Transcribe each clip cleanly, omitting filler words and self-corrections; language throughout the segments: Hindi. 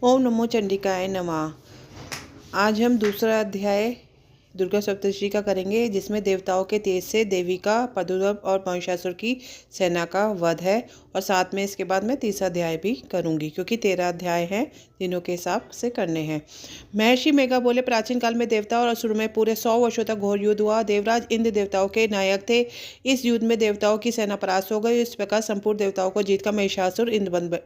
ओम नमो चंडिकाय नमः। आज हम दूसरा अध्याय दुर्गा सप्तशती का करेंगे, जिसमें देवताओं के तेज से देवी का प्रादुर्भाव और महिषासुर की सेना का वध है। और साथ में इसके बाद मैं तीसरा अध्याय भी करूंगी, क्योंकि 13 अध्याय हैं, दिनों के हिसाब से करने हैं। महर्षि मेघा बोले, प्राचीन काल में देवता और असुर में पूरे 100 वर्षों तक घोर युद्ध हुआ। देवराज इंद्र देवताओं के नायक थे। इस युद्ध में देवताओं की सेना परास्त हो गई। इस प्रकार संपूर्ण देवताओं को जीतकर महिषासुर इंद्र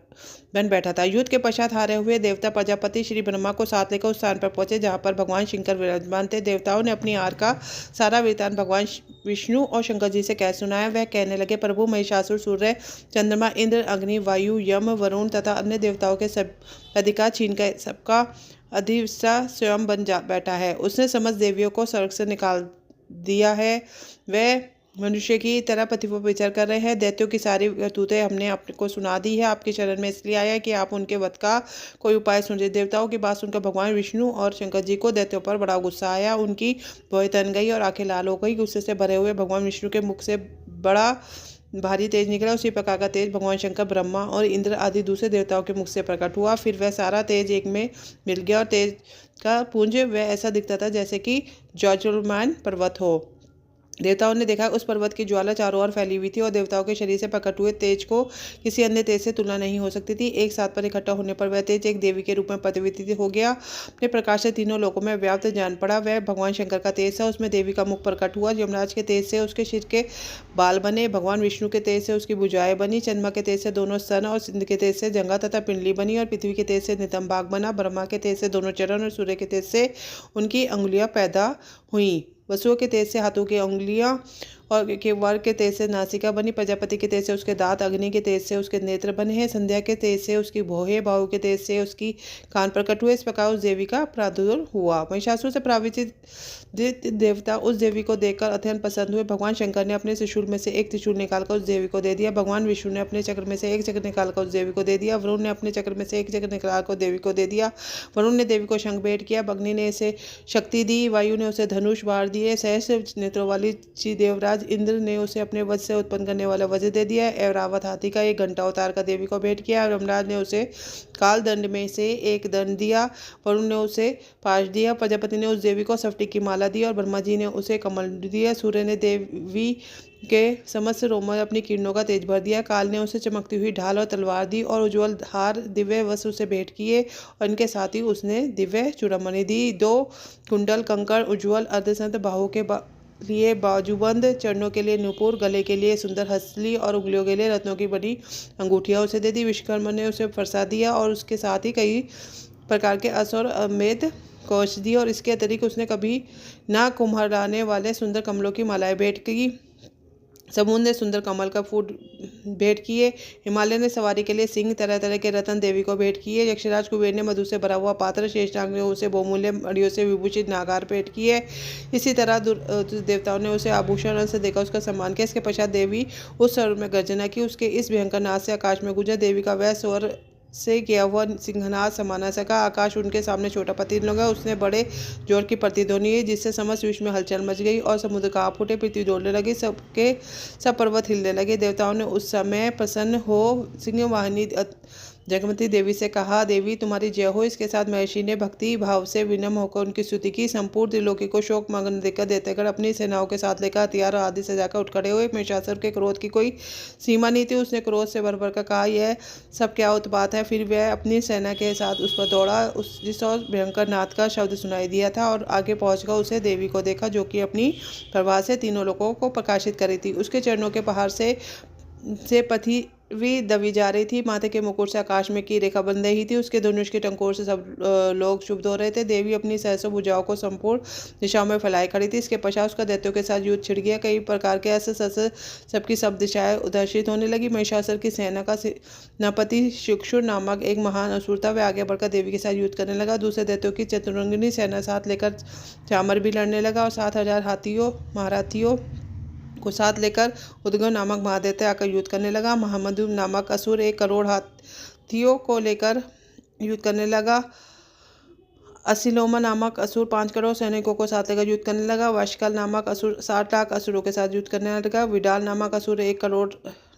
बन बैठा था। युद्ध के पश्चात हारे हुए देवता प्रजापति श्री ब्रह्मा को साथ लेकर उस स्थान पर पहुंचे जहां पर भगवान शंकर विराजमान थे। देवताओं ने अपनी हार का सारा वृतांत भगवान विष्णु और शंकर जी से कह सुनाया। वह कहने लगे, प्रभु, महिषासुर सूर्य, चंद्रमा, इंद्र, अग्नि, वायु, यम, वरुण तथा अन्य देवताओं के सब अधिकार छीन कर सबका अधिष्ठा स्वयं बन जा बैठा है। उसने समस्त देवियों को स्वर्ग से निकाल दिया है। वह मनुष्य की तरह पृथ्वी पर विचार कर रहे हैं। दैत्यों की सारी करतूतें हमने आपको सुना दी है। आपके चरण में इसलिए आया कि आप उनके वध का कोई उपाय सुनिए। देवताओं की बात सुनकर भगवान विष्णु और शंकर जी को दैत्यों पर बड़ा गुस्सा आया। उनकी भौहें तन गई और आंखें लाल हो गई। गुस्से से भरे हुए भगवान विष्णु के मुख से बड़ा भारी तेज निकला। उसी प्रकार का तेज भगवान शंकर, ब्रह्मा और इंद्र आदि दूसरे देवताओं के मुख से प्रकट हुआ। फिर वह सारा तेज एक में मिल गया और तेज का पुंज वह ऐसा दिखता था जैसे कि ज्वालायमान पर्वत हो। देवताओं ने देखा, उस पर्वत की ज्वाला चारों ओर फैली हुई थी और देवताओं के शरीर से प्रकट हुए तेज को किसी अन्य तेज से तुलना नहीं हो सकती थी। एक साथ पर इकट्ठा होने पर वह तेज एक देवी के रूप में प्रतिष्ठित हो गया। अपने प्रकाश से तीनों लोकों में व्याप्त जान पड़ा। वह भगवान शंकर का तेज था, उसमें देवी का मुख प्रकट हुआ। यमराज के तेज से उसके सिर के बाल बने। भगवान विष्णु के तेज से उसकी भुजाएं बनी। चंद्रमा के तेज से दोनों स्तन और इंद्र के तेज से जंघा तथा पिंडली बनी। और पृथ्वी के तेज से नितंब भाग बना। ब्रह्मा के तेज से दोनों चरण और सूर्य के तेज से उनकी अंगुलियां पैदा हुई। वसुओं के तेज से हाथों की अंगुलियां और के वर्ग के तेज से नासिका बनी। प्रजापति के तेज से उसके दांत, अग्नि के तेज से उसके नेत्र बने हैं। संध्या के तेज से उसकी भौहें, भाव के तेज से उसकी कान प्रकट हुए। इस प्रकार उस देवी का प्रादुर्भाव हुआ। महिषासुर से प्रावित देवता उस देवी को देखकर अत्यंत प्रसन्न हुए। भगवान शंकर ने अपने त्रिशूल में से एक त्रिशूल निकालकर उस देवी को दे दिया। भगवान विष्णु ने अपने चक्र में से एक चक्र निकालकर उस देवी को दे दिया। वरुण ने अपने चक्र में से एक चक्र निकालकर देवी को दे दिया। वरुण ने देवी को शंख भेंट किया। अग्नि ने इसे शक्ति दी। वायु ने उसे धनुष बाढ़ दिए। सहस्र नेत्रों वाली देवराज इंद्र ने उसे अपने वज्र से उत्पन्न करने वाला वज्र दे दिया। एरावत हाथी का एक घंटा उतार कर देवी को भेंट किया। यमराज ने उसे काल दंड में से एक दंड दिया। वरुण ने उसे पाश दिया। प्रजापति ने उस देवी को स्फटिक की माला दी और ब्रह्मा जी ने उसे कमल दिया। सूर्य ने देवी के समस्त रोमों में अपनी किरणों का तेज भर दिया। काल ने उसे चमकती हुई ढाल और तलवार दी और उज्ज्वल हार, दिव्य वस्त्र उसे भेंट किए। और इनके साथ ही उसने दिव्य चूड़ामणि दी। 2 कुंडल, कंकड़, उज्ज्वल अर्धसंत, बाहों के लिए बाजूबंद, चरणों के लिए नुपुर, गले के लिए सुंदर हंसली और उंगलियों के लिए रत्नों की बनी अंगूठियां उसे दे दी। विश्वकर्मा ने उसे प्रसाद दिया और उसके साथ ही कई प्रकार के अस और अमेध कवच दिए। और इसके अतिरिक्त उसने कभी ना कुम्हराने वाले सुंदर कमलों की मालाएं भेंट की। समुद्र ने सुंदर कमल का फूल भेंट किए। हिमालय ने सवारी के लिए सिंह, तरह तरह के रत्न देवी को भेंट किए। यक्षराज कुबेर ने मधु से भरा हुआ पात्र, शेषनाग ने उसे बहुमूल्य मणियों से विभूषित नागार भेंट किए। इसी तरह देवताओं ने उसे आभूषण से देखा, उसका सम्मान किया। इसके पश्चात देवी उस स्वर में गर्जना की। उसके इस भयंकर नाद से आकाश में गुंजा। देवी का वह स्वर से किया हुआ सिंहनाद समाना सका। आकाश उनके सामने छोटा प्रतीत लगा। उसने बड़े जोर की प्रतिध्वनि हुई, जिससे समस्त विश्व में हलचल मच गई और समुद्र कांप उठे, पृथ्वी डोलने लगी, सब पर्वत हिलने लगे। देवताओं ने उस समय प्रसन्न हो सिंहवाहिनी जगमती देवी से कहा, देवी तुम्हारी जय हो। इसके साथ महर्षि ने भक्ति भाव से विनम्र होकर उनकी स्तुति की। संपूर्ण त्रिलोकी को शोक मग्न देखकर देवतागण अपनी सेनाओं के साथ लेकर हथियार आदि सजाकर उठ खड़े हुए। महिषासुर के क्रोध की कोई सीमा नहीं थी। उसने क्रोध से भर भर कर कहा, यह सब क्या उत्पात है। फिर वह अपनी सेना के साथ उस पर दौड़ा। जिस और भयंकर नाद का शब्द सुनाई दिया था और आगे पहुंचकर उसे देवी को देखा, जो कि अपनी प्रभा से तीनों लोगों को प्रकाशित कर रही थी। उसके चरणों के पहाड़ से पृथ्वी दबी जा रही थी। माथे के मुकुट से आकाश में की रेखा बन रही थी। उसके धनुष के टंकोर से सब लोग क्षुब्ध हो रहे थे। देवी अपनी सहस्रों भुजाओं को संपूर्ण दिशाओं में फैलाए खड़ी थी। इसके पश्चात उसका दैत्यों के साथ युद्ध छिड़ गया। कई प्रकार के अस्त्र शस्त्र सबकी सब दिशाएं उदर्शित होने लगी। महिषासुर की सेना का सेनापति शिक्षुर नामक एक महान असुर था। वह आगे बढ़कर देवी के साथ युद्ध करने लगा। दूसरे दैत्यों की चतुरंगिनी सेना साथ लेकर चामर भी लड़ने लगा और 7,000 महारथियों को साथ लेकर उद्गव नामक महादैत्य आकर युद्ध करने लगा। महामधु नामक असुर 1 करोड़ हाथियों को लेकर युद्ध करने लगा। असिलोमा नामक असुर 5 करोड़ सैनिकों को साथ लेकर युद्ध करने लगा। वशकाल नामक असुर 60 लाख असुरों के साथ युद्ध करने लगा। विडाल नामक असुर 1 करोड़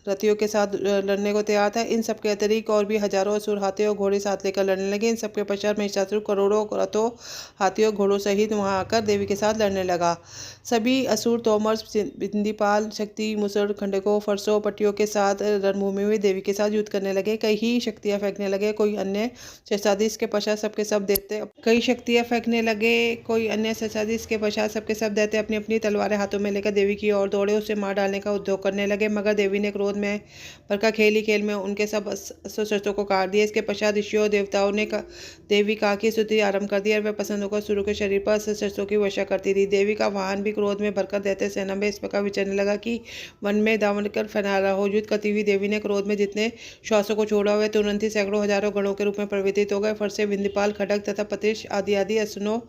रथियों के साथ लड़ने को तैयार था। इन सबके अतिरिक्त और भी हजारों असुर हाथी और घोड़े साथ लेकर लड़ने लगे। इन सबके पश्चात महिषासुर करोड़ों रथों, हाथियों और घोड़ों सहित वहां आकर देवी के साथ लड़ने लगा। सभी असुर तोमर, बिंदीपाल, शक्ति, मुसर, खंडकों, फरसों, पट्टियों के साथ रणभूमि में देवी के साथ युद्ध करने लगे। कई शक्तियां फेंकने लगे, कोई अन्य शस्त्रादि इसके पश्चात सबके सब देते कई शक्तियां फेंकने लगे, कोई अन्य शस्त्रादि इसके पश्चात सबके सब देते अपनी अपनी तलवारें हाथों में लेकर देवी की ओर दौड़े, उसे मार डालने का उद्योग करने लगे। मगर देवी ने क्रोध में भड़का खेल ही खेल में उनके सब शस्त्रों को काट दिया। इसके पश्चात ऋषियों देवताओं ने देवी का की स्तुति आरंभ कर दी और वह पसंद होकर असुरों के शरीर पर शस्त्रों की वर्षा करती रही। देवी का वाहन भी क्रोध में भरकर दैत्य सेना में इस प्रकार विचरने लगा कि वन में दामन कर फैला रहा हो। युद्ध करती हुई देवी ने क्रोध में जितने श्वासों को छोड़ा, वह तुरंत ही सैकड़ों हजारों गणों के रूप में परिवर्तित हो गए। फरसे, बिंदीपाल, खड़ग तथा पतिश आदि असुरों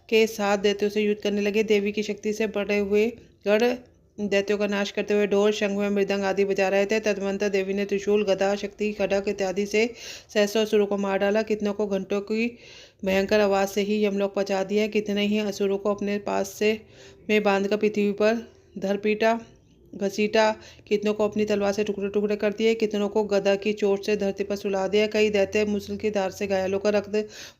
के साथ दैत्यों से युद्ध करने लगे। देवी की शक्ति से बढ़े हुए गढ़ दैत्यों का नाश करते हुए ढोल, शंख व मृदंग आदि बजा रहे थे। तदनंतर देवी ने त्रिशूल, गदा, शक्ति, खड्ग इत्यादि से सहस्रों असुरों को मार डाला। कितनों को घंटों की भयंकर आवाज से ही यमलोक पहुंचा दिया, कितने ही असुरों को अपने पास से में बांधकर पृथ्वी पर धर पीटा घसीटा, कितनों को अपनी तलवार से टुकड़े टुकड़े कर दिए, कितनों को गदा की चोट से धरती पर सुला दिया। कई दैत्य मुसल की धार से घायल होकर रक्त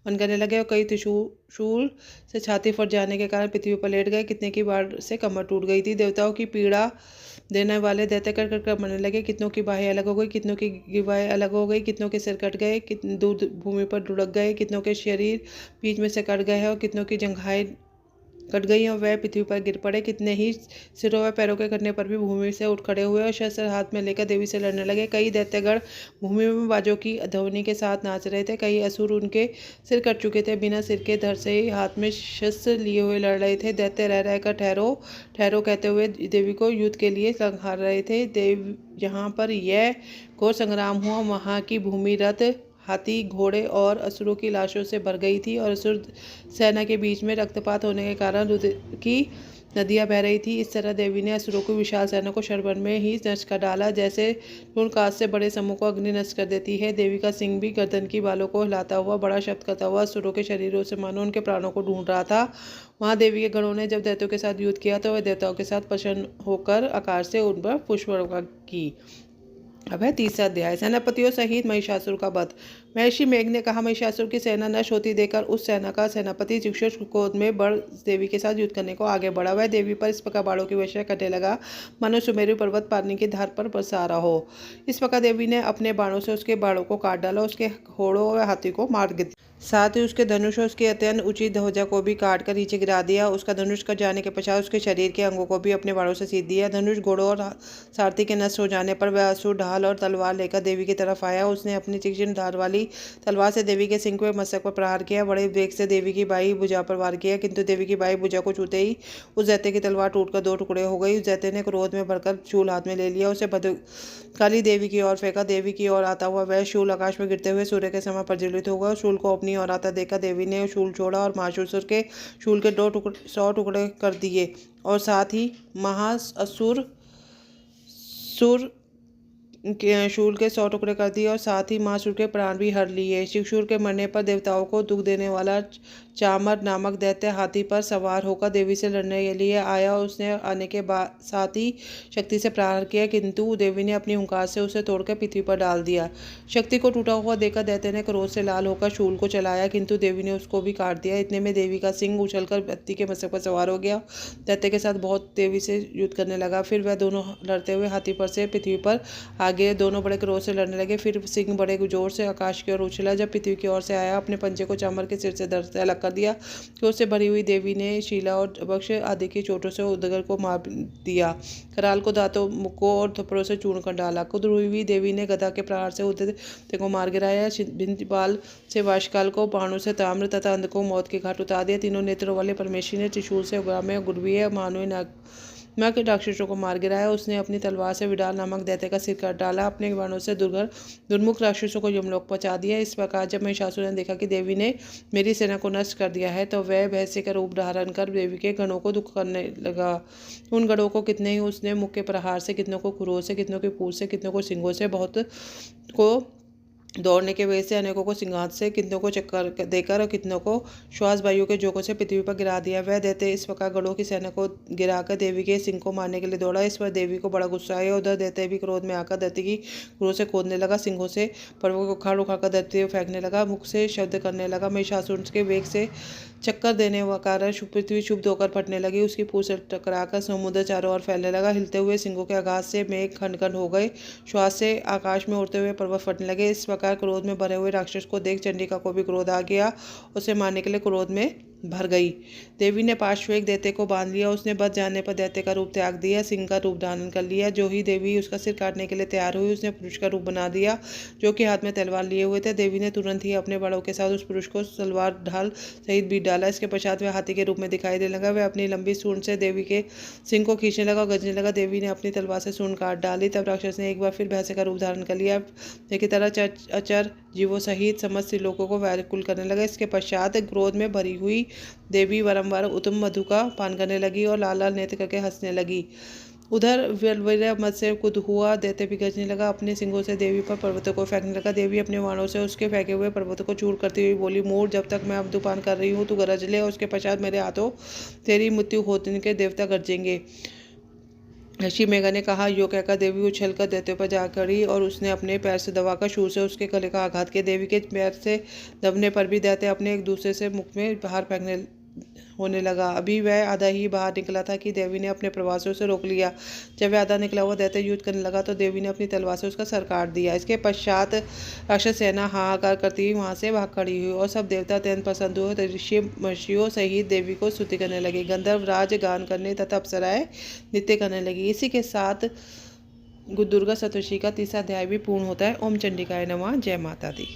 बन करने लगे और कई त्रिशूल से छाती फट जाने के कारण पृथ्वी पर लेट गए। कितने की बाढ़ से कमर टूट गई थी। देवताओं की पीड़ा देने वाले दैत्य कर कर मरने लगे। कितनों की बाहें अलग हो गई, कितनों की गिवाएं अलग हो गई, कितनों के सिर कट गए, दूध भूमि पर लुढ़क गए, कितनों के शरीर बीच में से कट गए और कितनों की जंघाएं कट गई और वह पृथ्वी पर गिर पड़े। कितने ही सिरों व पैरों के कटने पर भी भूमि से उठ खड़े हुए और शस्त्र हाथ में लेकर देवी से लड़ने लगे। कई दैत्यगण भूमि में बाजों की ध्वनि के साथ नाच रहे थे। कई असुर उनके सिर कट चुके थे, बिना सिर के धड़ से ही हाथ में शस्त्र लिए हुए लड़ रहे थे। दैत्य रह रहकर ठहरो ठहरो कहते हुए देवी को युद्ध के लिए संहार रहे थे। देव यहाँ पर यह घोर संग्राम हुआ। वहाँ की भूमि रथ, हाथी, घोड़े और असुरों की लाशों से भर गई थी और असुर सेना के बीच में रक्तपात होने के कारण रुधिर की नदियां बह रही थी। इस तरह देवी ने असुरों की विशाल सेना को क्षण में ही नष्ट कर डाला, जैसे कांच से बड़े समूह को अग्नि नष्ट कर देती है। देवी का सिंह भी गर्दन की बालों को हिलाता हुआ बड़ा शब्द करता हुआ असुरों के शरीरों से मानो उनके प्राणों को ढूंढ रहा था। वहां देवी के गणों ने जब दैत्यों के साथ युद्ध किया तो वह देवताओं के साथ प्रसन्न होकर आकाश से उन पर पुष्पवर्षा की। अब है तीसरा अध्याय, सेनापतियों सहित महिषासुर का वध। महर्षि मेघ ने कहा, महिषासुर की सेना नष्ट होती देखकर उस सेना का सेनापति जिक्षुष क्रोध में बढ़ देवी के साथ युद्ध करने को आगे बढ़ा। वह देवी पर इस प्रकार बाणों की वर्षा करने लगा मानो सुमेरु पर्वत पानी की धार पर बरसा रहा हो। इस प्रकार देवी ने अपने बाणों से उसके बाणों को काट डाला, उसके घोड़ों व हाथी को मार दिया, साथ ही उसके धनुष और उसके अत्यंत ऊंची ध्वजा को भी काट कर नीचे गिरा दिया। उसका धनुष कट जाने के पश्चात उसके शरीर के अंगों को भी अपने बाणों से सीध दिया। धनुष, घोड़ों और सारथी के नष्ट हो जाने पर वह असुर ढाल और तलवार लेकर देवी की तरफ आया। उसने अपनी तीक्ष्ण धार वाली तलवार से देवी के सिंह व मस्तक पर प्रहार किया। बड़े वेग से देवी की बाई भुजा पर वार किया, किंतु देवी की बाई भुजा को छूते ही उस दैत्य की तलवार टूटकर दो टुकड़े हो गई। उस दैत्य ने क्रोध में भरकर शूल हाथ में ले लिया, उसे भद्रकाली देवी की ओर फेंका। देवी की ओर आता हुआ वह शूल आकाश में गिरते हुए सूर्य के समय प्रज्वलित हो गया। शूल को अपनी ओर आता देखा देवी ने शूल छोड़ा और महासुर के शूल के 100 टुकड़े कर दिए और साथ ही महाअसुर शूल के 100 टुकड़े कर दिए और साथ ही महासुर के प्राण भी हर लिए। शिवशूर के मरने पर देवताओं को दुख देने वाला चामर नामक दैत्य हाथी पर सवार होकर देवी से लड़ने के लिए आया। उसने आने के बाद साथ ही शक्ति से प्रहार किया, किंतु देवी ने अपनी हुंकार से उसे तोड़कर पृथ्वी पर डाल दिया। शक्ति को टूटा हुआ देखकर दैत्य ने क्रोध से लाल होकर शूल को चलाया, किंतु देवी ने उसको भी काट दिया। इतने में देवी का सिंह उछलकर व्यक्ति के मस्तक पर सवार हो गया, दैत्य के साथ बहुत देवी से युद्ध करने लगा। फिर वह दोनों लड़ते हुए हाथी पर से पृथ्वी पर आगे दोनों बड़े क्रोध से लड़ने लगे। फिर सिंह बड़े जोर से आकाश की ओर उछला, जब पृथ्वी की ओर से आया अपने पंजे को चामर के सिर से धड़ से अलग कर दिया कि उससे भरी हुई देवी ने शीला और वक्ष आदि की चोटों से उदगर को मार दिया। कराल को दांतों, मुक्कों और थप्पड़ों से चूर्ण कर डाला। क्रुद्ध हुई देवी ने गदा के प्रहार से उदगर को मार गिराया। बिंदीपाल से वाशकाल को बाणों से ताम्र तथा अंध को मौत के घाट उतार दिया। तीनों नेत्रों वाले परमेश्वरी ने त्रिशूल से उग्रामे और गुरवीय मानवीय नाग राक्षसों को मार गिराया। उसने अपनी तलवार से विडाल नामक दैत्य का सिर काट डाला, अपने बाणों से दुर्मुख राक्षसों को यमलोक पहुंचा दिया। इस प्रकार जब महिषासुर ने देखा कि देवी ने मेरी सेना को नष्ट कर दिया है, तो वह भैंसे का रूप धारण कर देवी के गणों को दुख करने लगा। उन गणों को कितने ही उसने मुख के प्रहार से, कितनों को खुरों से, कितनों के पूंछ से, कितनों को सिंगों से, बहुत को दौड़ने के वजह से अनेकों को सिंहासन से, कितनों को चक्कर देकर और कितनों को श्वास वायु के जोकों से पृथ्वी पर गिरा दिया। वह दैत्य इस प्रकार गरुड़ों की सेना को गिराकर देवी के सिंह को मारने के लिए दौड़ा। इस पर देवी को बड़ा गुस्सा आया। उधर दैत्य भी क्रोध में आकर धरती की क्रोध से खोदने लगा, सिंहों से पर्वत को उखाड़ उखाड़ कर धरती पर फेंकने लगा, मुख से शब्द करने लगा। महिषासुर के वेग से चक्कर देने के कारण पृथ्वी क्षुब्ध होकर फटने लगी। उसकी पूंछ से टकराकर समुद्र चारों ओर फैलने लगा। हिलते हुए सिंहों के आघात से मेघ खंड खंड हो गए। श्वास से आकाश में उड़ते हुए पर्वत फटने लगे। इस प्रकार क्रोध में भरे हुए राक्षस को देख चंडिका को भी क्रोध आ गया। उसे मारने के लिए क्रोध में भर गई। देवी ने पार्श्व एक दैत्य को बांध लिया। उसने बच जाने पर दैत्य का रूप त्याग दिया, सिंह का रूप धारण कर लिया। जो ही देवी उसका सिर काटने के लिए तैयार हुई, उसने पुरुष का रूप बना दिया जो कि हाथ में तलवार लिए हुए थे। देवी ने तुरंत ही अपने बड़ों के साथ उस पुरुष को तलवार ढाल सहित बीट डाला। इसके पश्चात वह हाथी के रूप में दिखाई देने लगा। वह अपनी लंबी सूंड से देवी के सिंह को खींचने लगा और गरजने लगा। देवी ने अपनी तलवार से सूंड काट डाली। तब राक्षस ने एक बार फिर भैंसे का रूप धारण कर लिया। की तरह अचर जीवों सहित समस्त लोगों को व्याकुल करने लगा। इसके पश्चात क्रोध में भरी हुई देवी बारंबार उत्तम मधु का पान करने लगी और लाल लाल नेत्र करके हंसने लगी। उधर वीर मत से कुद हुआ दैत्य भी गरजने लगा, अपने सिंगों से देवी पर पर्वतों को फेंकने लगा। देवी अपने बाणों से उसके फेंके हुए पर्वतों को चूर करती हुई बोली, मूढ़, जब तक मैं अब पान कर रही हूँ तू गरज ले, और उसके पश्चात मेरे हाथों तेरी मृत्यु होने के देवता गरजेंगे। ऋषि मेघा ने कहा। यो कहकर देवी उछलकर दैत्य पर जा खड़ी और उसने अपने पैर से दबाकर शूल से उसके गले का आघात किया। देवी के पैर से दबने पर भी दैत्य अपने एक दूसरे से मुख में बाहर फेंकने होने लगा। अभी वह आधा ही बाहर निकला था कि देवी ने अपने प्रवास से उसे रोक लिया। जब वह आधा निकला हुआ दैत्य युद्ध करने लगा तो देवी ने अपनी तलवार से उसका सर काट दिया। इसके पश्चात राक्षस सेना हाहाकार करती हुई वहां से भाग खड़ी हुई और सब देवता अत्यंत प्रसन्न हुए। ऋषि महर्षियों सहित देवी को स्तुति करने लगे। गंधर्व राज गान करने तथा अप्सराएं नृत्य करने लगी। इसी के साथ दुर्गा सप्तशती का तीसरा अध्याय भी पूर्ण होता है। ओम चंडिकाय नमः। जय माता दी।